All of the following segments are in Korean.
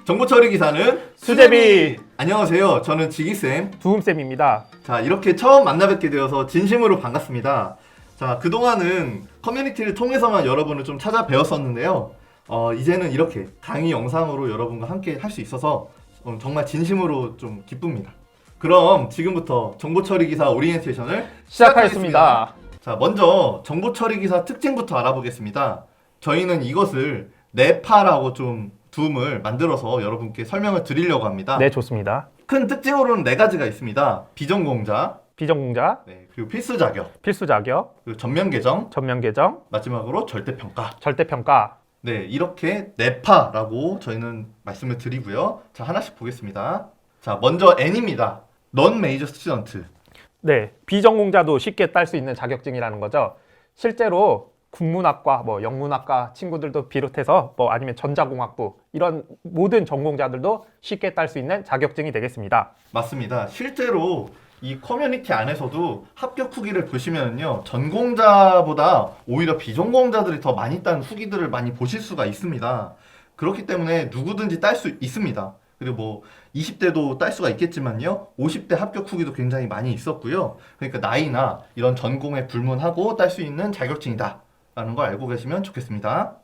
정보처리 기사는 수제비! 안녕하세요. 저는 지기쌤. 두음쌤입니다. 자, 이렇게 처음 만나 뵙게 되어서 진심으로 반갑습니다. 자, 그동안은 커뮤니티를 통해서만 여러분을 좀 찾아뵈었었는데요. 이제는 이렇게 강의 영상으로 여러분과 함께 할 수 있어서 정말 진심으로 좀 기쁩니다. 그럼 지금부터 정보처리 기사 오리엔테이션을 시작하겠습니다. 자, 먼저 정보처리 기사 특징부터 알아보겠습니다. 저희는 이것을 네파라고 좀 둠을 만들어서 여러분께 설명을 드리려고 합니다. 네, 좋습니다. 큰 특징으로는 네 가지가 있습니다. 비전공자, 비전공자, 그리고 필수 자격, 필수 자격, 그리고 전면 계정, 전면 계정, 마지막으로 절대평가. 절대평가. 네, 이렇게 네파라고 저희는 말씀을 드리고요. 자, 하나씩 보겠습니다. 자, 먼저 N입니다. Non Major Student. 네, 비전공자도 쉽게 딸 수 있는 자격증이라는 거죠. 실제로 국문학과, 영문학과 친구들도 비롯해서 아니면 전자공학부 이런 모든 전공자들도 쉽게 딸 수 있는 자격증이 되겠습니다. 맞습니다. 실제로 이 커뮤니티 안에서도 합격 후기를 보시면요, 전공자보다 오히려 비전공자들이 더 많이 딴 후기들을 많이 보실 수가 있습니다. 그렇기 때문에 누구든지 딸 수 있습니다. 그리고 20대도 딸 수가 있겠지만요, 50대 합격 후기도 굉장히 많이 있었고요. 그러니까 나이나 이런 전공에 불문하고 딸 수 있는 자격증이다 라는 걸 알고 계시면 좋겠습니다.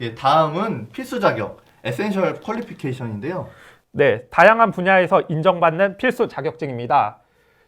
예, 다음은 필수 자격, Essential Qualification인데요. 네, 다양한 분야에서 인정받는 필수 자격증입니다.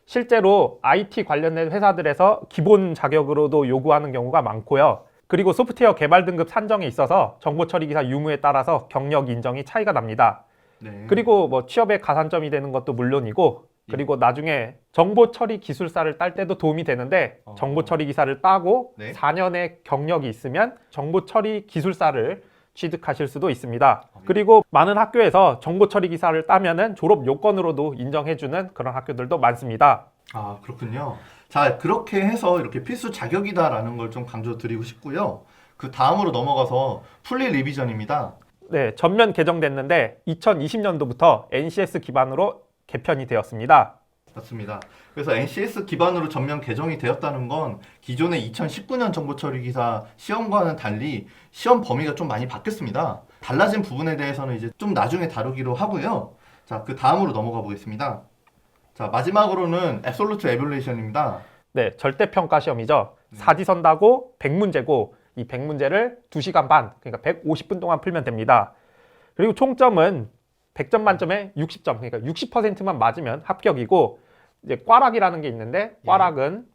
실제로 IT 관련된 회사들에서 기본 자격으로도 요구하는 경우가 많고요. 그리고 소프트웨어 개발 등급 산정에 있어서 정보처리기사 유무에 따라서 경력 인정이 차이가 납니다. 네. 그리고 취업의 가산점이 되는 것도 물론이고, 그리고 나중에 정보처리 기술사를 딸 때도 도움이 되는데, 정보처리 기사를 따고 네. 4년의 경력이 있으면 정보처리 기술사를 취득하실 수도 있습니다. 그리고 많은 학교에서 정보처리 기사를 따면은 졸업 요건으로도 인정해주는 그런 학교들도 많습니다. 아, 그렇군요. 자, 그렇게 해서 이렇게 필수 자격이다라는 걸 좀 강조드리고 싶고요. 그 다음으로 넘어가서 풀리 리비전입니다. 네, 전면 개정됐는데 2020년도부터 NCS 기반으로 개편이 되었습니다. 맞습니다. 그래서 NCS 기반으로 전면 개정이 되었다는 건 기존의 2019년 정보처리 기사 시험과는 달리 시험 범위가 좀 많이 바뀌었습니다. 달라진 부분에 대해서는 이제 좀 나중에 다루기로 하고요. 자, 그 다음으로 넘어가 보겠습니다. 자, 마지막으로는 Absolute Evaluation입니다. 네, 절대평가 시험이죠. 사지선다고 100문제고 이 100문제를 2시간 반, 그러니까 150분 동안 풀면 됩니다. 그리고 총점은 100점 만점에 60점, 그러니까 60%만 맞으면 합격이고, 이제 꽈락이라는 게 있는데 꽈락은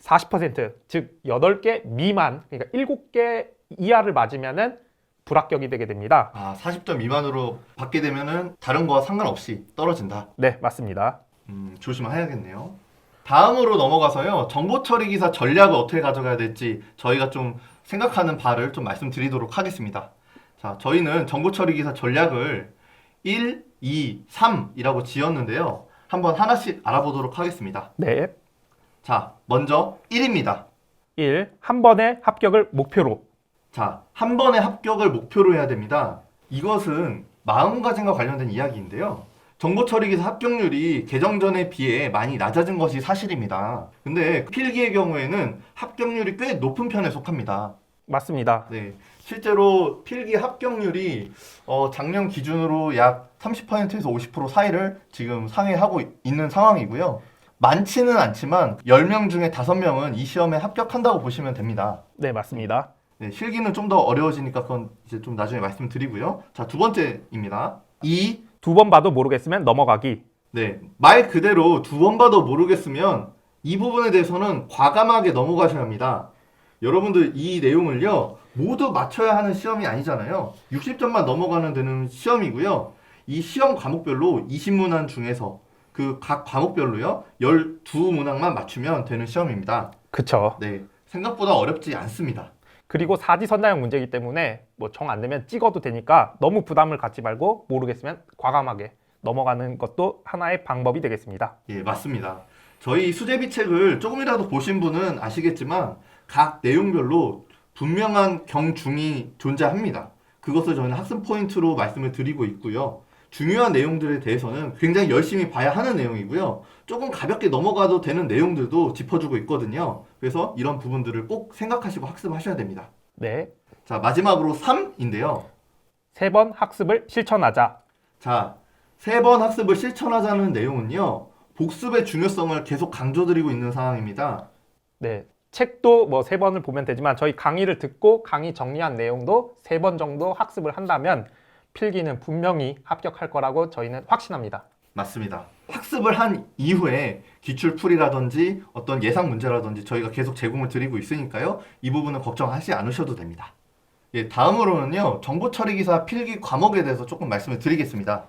40%, 즉 8개 미만, 그러니까 7개 이하를 맞으면은 불합격이 되게 됩니다. 아, 40점 미만으로 받게 되면은 다른 거와 상관없이 떨어진다. 네, 맞습니다. 조심해야겠네요. 다음으로 넘어가서요, 정보처리 기사 전략을 어떻게 가져가야 될지 저희가 좀 생각하는 바를 좀 말씀드리도록 하겠습니다. 자, 저희는 정보처리 기사 전략을 1, 2, 3이라고 지었는데요. 한번 하나씩 알아보도록 하겠습니다. 네. 자, 먼저 1입니다. 1. 한 번의 합격을 목표로. 자, 한 번의 합격을 목표로 해야 됩니다. 이것은 마음가짐과 관련된 이야기인데요. 정보처리기사 합격률이 개정 전에 비해 많이 낮아진 것이 사실입니다. 근데 필기의 경우에는 합격률이 꽤 높은 편에 속합니다. 맞습니다. 네, 실제로 필기 합격률이 작년 기준으로 약 30%에서 50% 사이를 지금 상회하고 있는 상황이고요. 많지는 않지만 10명 중에 5명은 이 시험에 합격한다고 보시면 됩니다. 네, 맞습니다. 네, 실기는 좀 더 어려워지니까 그건 이제 좀 나중에 말씀드리고요. 자, 두 번째입니다. 2. 2번 봐도 모르겠으면 넘어가기. 네, 말 그대로 2번 봐도 모르겠으면 이 부분에 대해서는 과감하게 넘어가셔야 합니다. 여러분들 이 내용을요, 모두 맞춰야 하는 시험이 아니잖아요. 60점만 넘어가는 되는 시험이고요. 이 시험 과목별로 20문항 중에서 그 각 과목별로요, 12문항만 맞추면 되는 시험입니다. 그쵸. 네, 생각보다 어렵지 않습니다. 그리고 사지선다형 문제이기 때문에 정 안 되면 찍어도 되니까 너무 부담을 갖지 말고 모르겠으면 과감하게 넘어가는 것도 하나의 방법이 되겠습니다. 예, 맞습니다. 저희 수제비 책을 조금이라도 보신 분은 아시겠지만 각 내용별로 분명한 경중이 존재합니다. 그것을 저희는 학습 포인트로 말씀을 드리고 있고요. 중요한 내용들에 대해서는 굉장히 열심히 봐야 하는 내용이고요. 조금 가볍게 넘어가도 되는 내용들도 짚어주고 있거든요. 그래서 이런 부분들을 꼭 생각하시고 학습하셔야 됩니다. 네. 자, 마지막으로 3인데요. 3번 학습을 실천하자. 자, 3번 학습을 실천하자는 내용은요. 복습의 중요성을 계속 강조드리고 있는 상황입니다. 네, 책도 뭐 3번을 보면 되지만 저희 강의를 듣고 강의 정리한 내용도 3번 정도 학습을 한다면 필기는 분명히 합격할 거라고 저희는 확신합니다. 맞습니다. 학습을 한 이후에 기출풀이라든지 어떤 예상 문제라든지 저희가 계속 제공을 드리고 있으니까요. 이 부분은 걱정하지 않으셔도 됩니다. 예, 다음으로는요. 정보처리 기사 필기 과목에 대해서 조금 말씀을 드리겠습니다.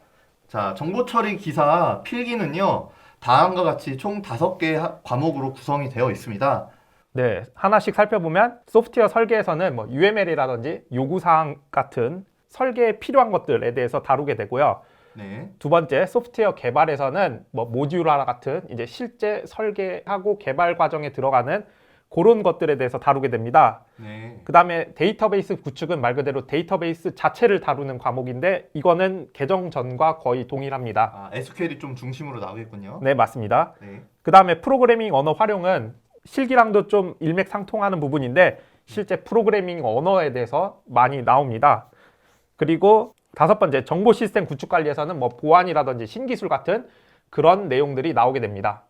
자, 정보처리 기사 필기는요. 다음과 같이 총 5개 과목으로 구성이 되어 있습니다. 네, 하나씩 살펴보면 소프트웨어 설계에서는 뭐 UML이라든지 요구사항 같은 설계에 필요한 것들에 대해서 다루게 되고요. 네. 두 번째, 소프트웨어 개발에서는 뭐 모듈화 같은 이제 실제 설계하고 개발 과정에 들어가는 그런 것들에 대해서 다루게 됩니다. 네. 그 다음에 데이터베이스 구축은 말 그대로 데이터베이스 자체를 다루는 과목인데 이거는 개정 전과 거의 동일합니다. 아, SQL이 좀 중심으로 나오겠군요. 네, 맞습니다. 네. 그 다음에 프로그래밍 언어 활용은 실기랑도 좀 일맥상통하는 부분인데 실제 프로그래밍 언어에 대해서 많이 나옵니다. 그리고 5번째, 정보 시스템 구축 관리에서는 뭐 보안이라든지 신기술 같은 그런 내용들이 나오게 됩니다.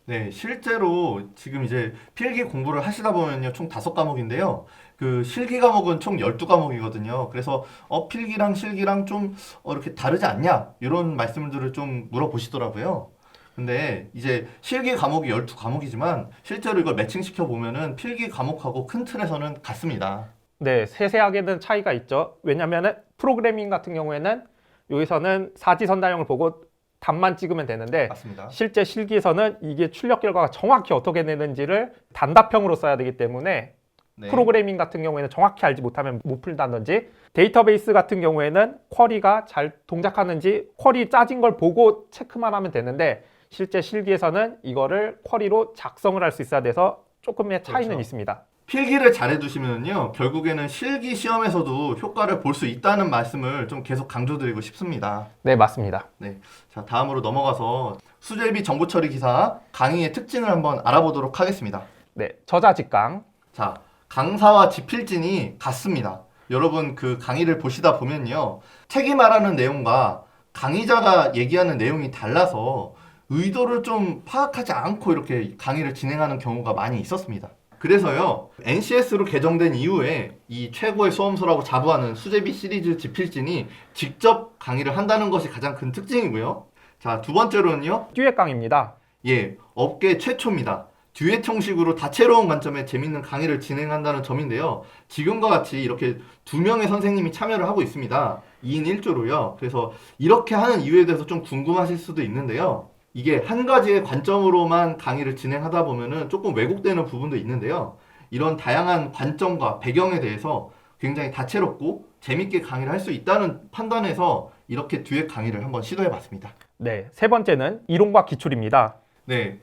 네, 실제로 지금 이제 필기 공부를 하시다 보면요, 총 5과목인데요. 그 실기 과목은 총 12과목이거든요. 그래서 필기랑 실기랑 좀 이렇게 다르지 않냐? 이런 말씀들을 좀 물어보시더라고요. 근데 이제 실기 과목이 12과목이지만 실제로 이걸 매칭시켜 보면은 필기 과목하고 큰 틀에서는 같습니다. 네, 세세하게는 차이가 있죠. 왜냐하면 프로그래밍 같은 경우에는 여기서는 사지선다형을 보고 답만 찍으면 되는데 맞습니다. 실제 실기에서는 이게 출력 결과가 정확히 어떻게 되는지를 단답형으로 써야 되기 때문에 네. 프로그래밍 같은 경우에는 정확히 알지 못하면 못 풀다든지 데이터베이스 같은 경우에는 쿼리가 잘 동작하는지 쿼리 짜진 걸 보고 체크만 하면 되는데 실제 실기에서는 이거를 쿼리로 작성을 할 수 있어야 돼서 조금의 차이는 그렇죠. 있습니다. 필기를 잘 해두시면요, 결국에는 실기 시험에서도 효과를 볼 수 있다는 말씀을 좀 계속 강조드리고 싶습니다. 네, 맞습니다. 네. 자, 다음으로 넘어가서 수제비 정보처리 기사 강의의 특징을 한번 알아보도록 하겠습니다. 네, 저자 직강. 자, 강사와 지필진이 같습니다. 여러분 그 강의를 보시다 보면요. 책이 말하는 내용과 강의자가 얘기하는 내용이 달라서 의도를 좀 파악하지 않고 이렇게 강의를 진행하는 경우가 많이 있었습니다. 그래서요, NCS로 개정된 이후에 이 최고의 수험서라고 자부하는 수제비 시리즈 지필진이 직접 강의를 한다는 것이 가장 큰 특징이고요. 자, 두 번째로는요, 듀엣 강의입니다. 예, 업계 최초입니다. 듀엣 형식으로 다채로운 관점의 재밌는 강의를 진행한다는 점인데요. 지금과 같이 이렇게 2명의 선생님이 참여를 하고 있습니다. 2인 1조로요. 그래서 이렇게 하는 이유에 대해서 좀 궁금하실 수도 있는데요. 이게 한 가지의 관점으로만 강의를 진행하다 보면은 조금 왜곡되는 부분도 있는데요. 이런 다양한 관점과 배경에 대해서 굉장히 다채롭고 재밌게 강의를 할 수 있다는 판단에서 이렇게 듀엣 강의를 한번 시도해 봤습니다. 네, 세 번째는 이론과 기출입니다. 네.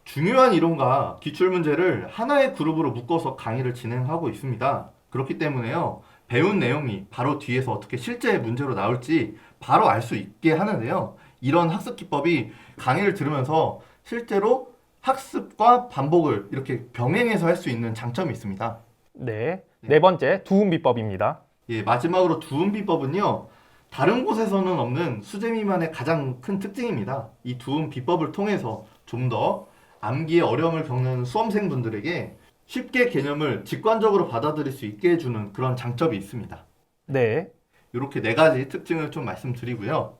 중요한 이론과 기출 문제를 하나의 그룹으로 묶어서 강의를 진행하고 있습니다. 그렇기 때문에요. 배운 내용이 바로 뒤에서 어떻게 실제 문제로 나올지 바로 알 수 있게 하는데요. 이런 학습 기법이 강의를 들으면서 실제로 학습과 반복을 이렇게 병행해서 할 수 있는 장점이 있습니다. 네, 네 번째 두음 비법입니다. 예, 마지막으로 두음 비법은요. 다른 곳에서는 없는 수재미만의 가장 큰 특징입니다. 이 두음 비법을 통해서 좀 더 암기에 어려움을 겪는 수험생분들에게 쉽게 개념을 직관적으로 받아들일 수 있게 해주는 그런 장점이 있습니다. 네, 이렇게 4가지 특징을 좀 말씀드리고요.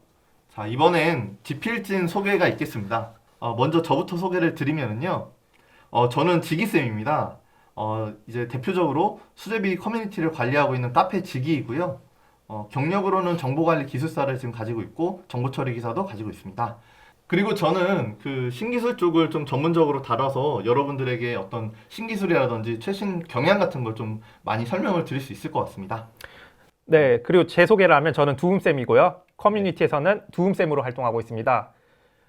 자, 이번엔 지필진 소개가 있겠습니다. 먼저 저부터 소개를 드리면요. 저는 지기쌤입니다. 이제 대표적으로 수제비 커뮤니티를 관리하고 있는 카페 지기이고요. 경력으로는 정보관리 기술사를 지금 가지고 있고 정보처리 기사도 가지고 있습니다. 그리고 저는 그 신기술 쪽을 좀 전문적으로 다뤄서 여러분들에게 어떤 신기술이라든지 최신 경향 같은 걸 좀 많이 설명을 드릴 수 있을 것 같습니다. 네, 그리고 제 소개를 하면 저는 두음쌤이고요. 커뮤니티에서는 두음쌤으로 활동하고 있습니다.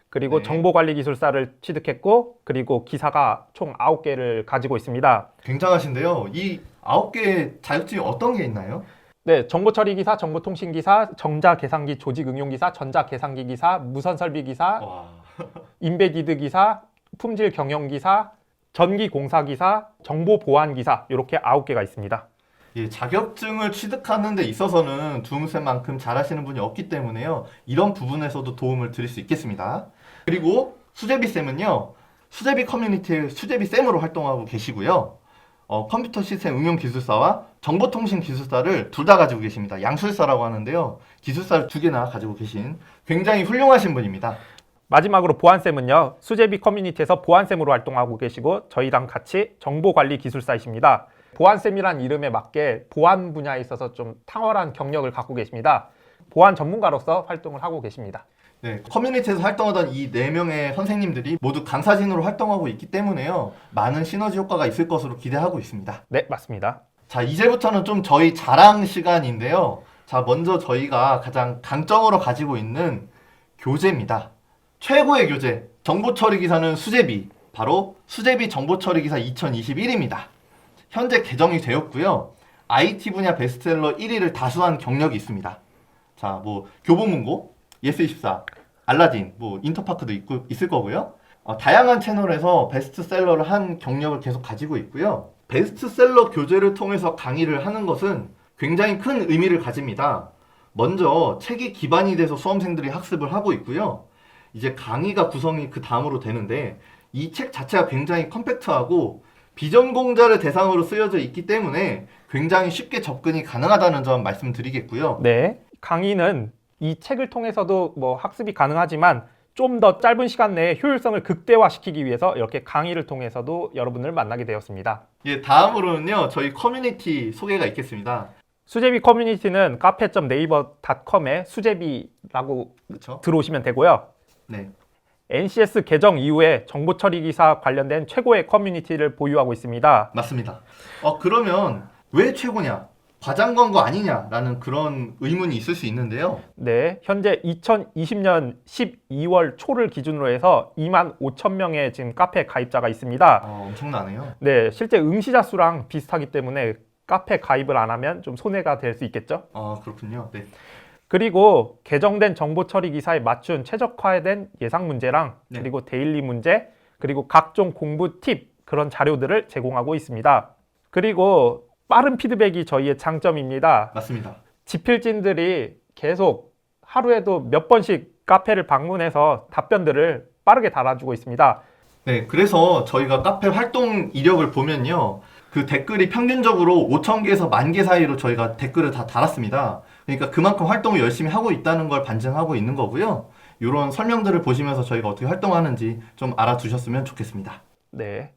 그리고 네. 정보관리 기술사를 취득했고, 그리고 기사가 총 9개를 가지고 있습니다. 굉장하신데요. 이 9개의 자격증이 어떤 게 있나요? 네, 정보처리 기사, 정보통신기사, 정자계산기 조직응용기사, 전자계산기 기사, 무선설비기사, 와, 인베디드 기사, 품질경영기사, 전기공사기사, 정보보안기사 이렇게 9개가 있습니다. 예, 자격증을 취득하는 데 있어서는 두음쌤만큼 잘하시는 분이 없기 때문에요. 이런 부분에서도 도움을 드릴 수 있겠습니다. 그리고 수제비쌤은요. 수제비 커뮤니티의 수제비쌤으로 활동하고 계시고요. 컴퓨터 시스템 응용 기술사와 정보통신 기술사를 둘 다 가지고 계십니다. 양술사라고 하는데요. 기술사를 두 개나 가지고 계신 굉장히 훌륭하신 분입니다. 마지막으로 보안쌤은요. 수제비 커뮤니티에서 보안쌤으로 활동하고 계시고 저희랑 같이 정보관리 기술사이십니다. 보안쌤이란 이름에 맞게 보안 분야에 있어서 좀 탁월한 경력을 갖고 계십니다. 보안 전문가로서 활동을 하고 계십니다. 네, 커뮤니티에서 활동하던 이 4명의 선생님들이 모두 강사진으로 활동하고 있기 때문에요. 많은 시너지 효과가 있을 것으로 기대하고 있습니다. 네, 맞습니다. 자, 이제부터는 좀 저희 자랑 시간인데요. 자, 먼저 저희가 가장 강점으로 가지고 있는 교재입니다. 최고의 교재, 정보처리 기사는 수제비, 바로 수제비 정보처리 기사 2021입니다. 현재 개정이 되었고요. IT 분야 베스트셀러 1위를 다수한 경력이 있습니다. 자, 뭐 교보문고, 예스24, 알라딘, 뭐 인터파크도 있을 거고요. 다양한 채널에서 베스트셀러를 한 경력을 계속 가지고 있고요. 베스트셀러 교재를 통해서 강의를 하는 것은 굉장히 큰 의미를 가집니다. 먼저 책이 기반이 돼서 수험생들이 학습을 하고 있고요. 이제 강의가 구성이 그 다음으로 되는데 이 책 자체가 굉장히 컴팩트하고 비전공자를 대상으로 쓰여져 있기 때문에 굉장히 쉽게 접근이 가능하다는 점 말씀드리겠고요. 네, 강의는 이 책을 통해서도 뭐 학습이 가능하지만 좀 더 짧은 시간 내에 효율성을 극대화시키기 위해서 이렇게 강의를 통해서도 여러분을 만나게 되었습니다. 예, 다음으로는요. 저희 커뮤니티 소개가 있겠습니다. 수제비 커뮤니티는 카페.네이버.com에 수제비라고 그렇죠? 들어오시면 되고요. 네. NCS 개정 이후에 정보 처리 기사 관련된 최고의 커뮤니티를 보유하고 있습니다. 맞습니다. 그러면 왜 최고냐? 과장 광고 아니냐라는 그런 의문이 있을 수 있는데요. 네, 현재 2020년 12월 초를 기준으로 해서 25,000명의 지금 카페 가입자가 있습니다. 엄청나네요. 네, 실제 응시자 수랑 비슷하기 때문에 카페 가입을 안 하면 좀 손해가 될 수 있겠죠. 그렇군요. 네. 그리고 개정된 정보 처리 기사에 맞춘 최적화된 예상 문제랑 네. 그리고 데일리 문제, 그리고 각종 공부 팁 그런 자료들을 제공하고 있습니다. 그리고 빠른 피드백이 저희의 장점입니다. 맞습니다. 지필진들이 계속 하루에도 몇 번씩 카페를 방문해서 답변들을 빠르게 달아주고 있습니다. 네, 그래서 저희가 카페 활동 이력을 보면요. 그 댓글이 평균적으로 5,000개에서 10,000개 사이로 저희가 댓글을 다 달았습니다. 그러니까 그만큼 활동을 열심히 하고 있다는 걸 반증하고 있는 거고요. 이런 설명들을 보시면서 저희가 어떻게 활동하는지 좀 알아두셨으면 좋겠습니다. 네.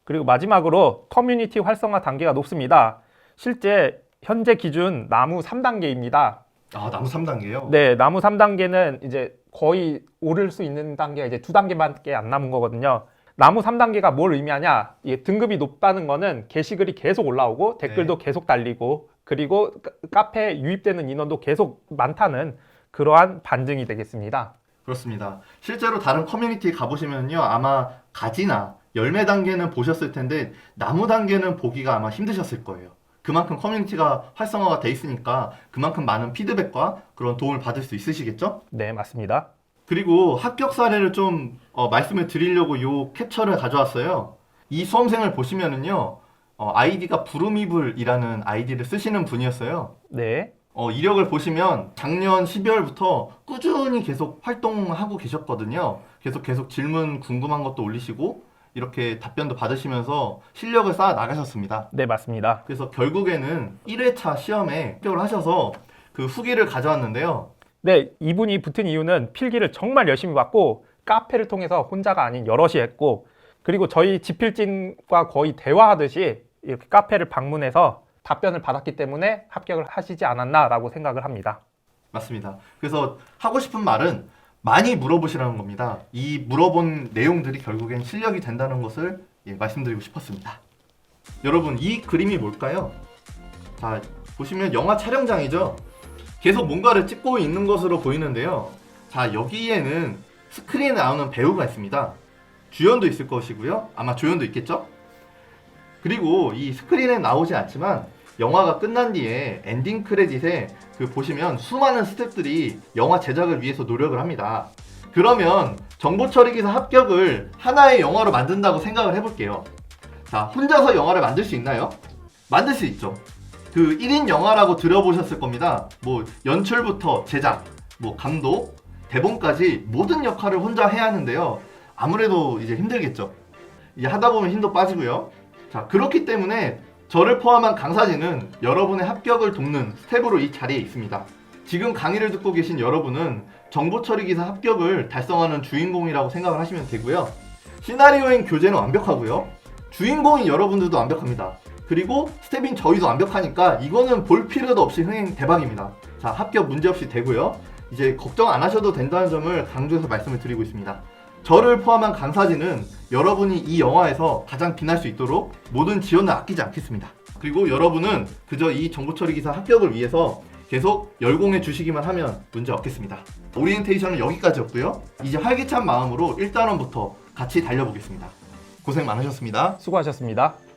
그리고 마지막으로 커뮤니티 활성화 단계가 높습니다. 실제 현재 기준 나무 3단계입니다. 나무 3단계요? 네, 나무 3단계는 이제 거의 오를 수 있는 단계가 이제 2단계밖에 안 남은 거거든요. 나무 3단계가 뭘 의미하냐? 이게 등급이 높다는 거는 게시글이 계속 올라오고 댓글도 계속 달리고 그리고 카페에 유입되는 인원도 계속 많다는 그러한 반증이 되겠습니다. 그렇습니다. 실제로 다른 커뮤니티 가보시면요. 아마 가지나 열매 단계는 보셨을 텐데 나무 단계는 보기가 아마 힘드셨을 거예요. 그만큼 커뮤니티가 활성화가 돼 있으니까 그만큼 많은 피드백과 그런 도움을 받을 수 있으시겠죠? 네, 맞습니다. 그리고 합격 사례를 좀 말씀을 드리려고 요 캡처를 가져왔어요. 이 수험생을 보시면은요. 아이디가 부르미불이라는 아이디를 쓰시는 분이었어요. 네. 이력을 보시면 작년 12월부터 꾸준히 계속 활동하고 계셨거든요. 계속 질문 궁금한 것도 올리시고 이렇게 답변도 받으시면서 실력을 쌓아 나가셨습니다. 네, 맞습니다. 그래서 결국에는 1회차 시험에 합격을 하셔서 그 후기를 가져왔는데요. 네, 이분이 붙은 이유는 필기를 정말 열심히 받고 카페를 통해서 혼자가 아닌 여럿이 했고 그리고 저희 지필진과 거의 대화하듯이 이렇게 카페를 방문해서 답변을 받았기 때문에 합격을 하시지 않았나라고 생각을 합니다. 맞습니다. 그래서 하고 싶은 말은 많이 물어보시라는 겁니다. 이 물어본 내용들이 결국엔 실력이 된다는 것을 말씀드리고 싶었습니다. 여러분, 이 그림이 뭘까요? 자, 보시면 영화 촬영장이죠? 계속 뭔가를 찍고 있는 것으로 보이는데요. 자, 여기에는 스크린에 나오는 배우가 있습니다. 주연도 있을 것이고요. 아마 조연도 있겠죠? 그리고 이 스크린에 나오지 않지만 영화가 끝난 뒤에 엔딩 크레딧에 보시면 수많은 스태프들이 영화 제작을 위해서 노력을 합니다. 그러면 정보처리기사 합격을 하나의 영화로 만든다고 생각을 해볼게요. 자, 혼자서 영화를 만들 수 있나요? 만들 수 있죠. 그 1인 영화라고 들어보셨을 겁니다. 뭐 연출부터 제작, 뭐 감독, 대본까지 모든 역할을 혼자 해야 하는데요. 아무래도 이제 힘들겠죠. 이제 하다 보면 힘도 빠지고요. 자, 그렇기 때문에 저를 포함한 강사진은 여러분의 합격을 돕는 스텝으로 이 자리에 있습니다. 지금 강의를 듣고 계신 여러분은 정보처리기사 합격을 달성하는 주인공이라고 생각을 하시면 되고요. 시나리오인 교재는 완벽하고요. 주인공인 여러분들도 완벽합니다. 그리고 스텝인 저희도 완벽하니까 이거는 볼 필요도 없이 흥행 대박입니다. 자, 합격 문제없이 되고요. 이제 걱정 안 하셔도 된다는 점을 강조해서 말씀을 드리고 있습니다. 저를 포함한 강사진은 여러분이 이 영화에서 가장 빛날 수 있도록 모든 지원을 아끼지 않겠습니다. 그리고 여러분은 그저 이 정보처리기사 합격을 위해서 계속 열공해 주시기만 하면 문제 없겠습니다. 오리엔테이션은 여기까지였고요. 이제 활기찬 마음으로 1단원부터 같이 달려보겠습니다. 고생 많으셨습니다. 수고하셨습니다.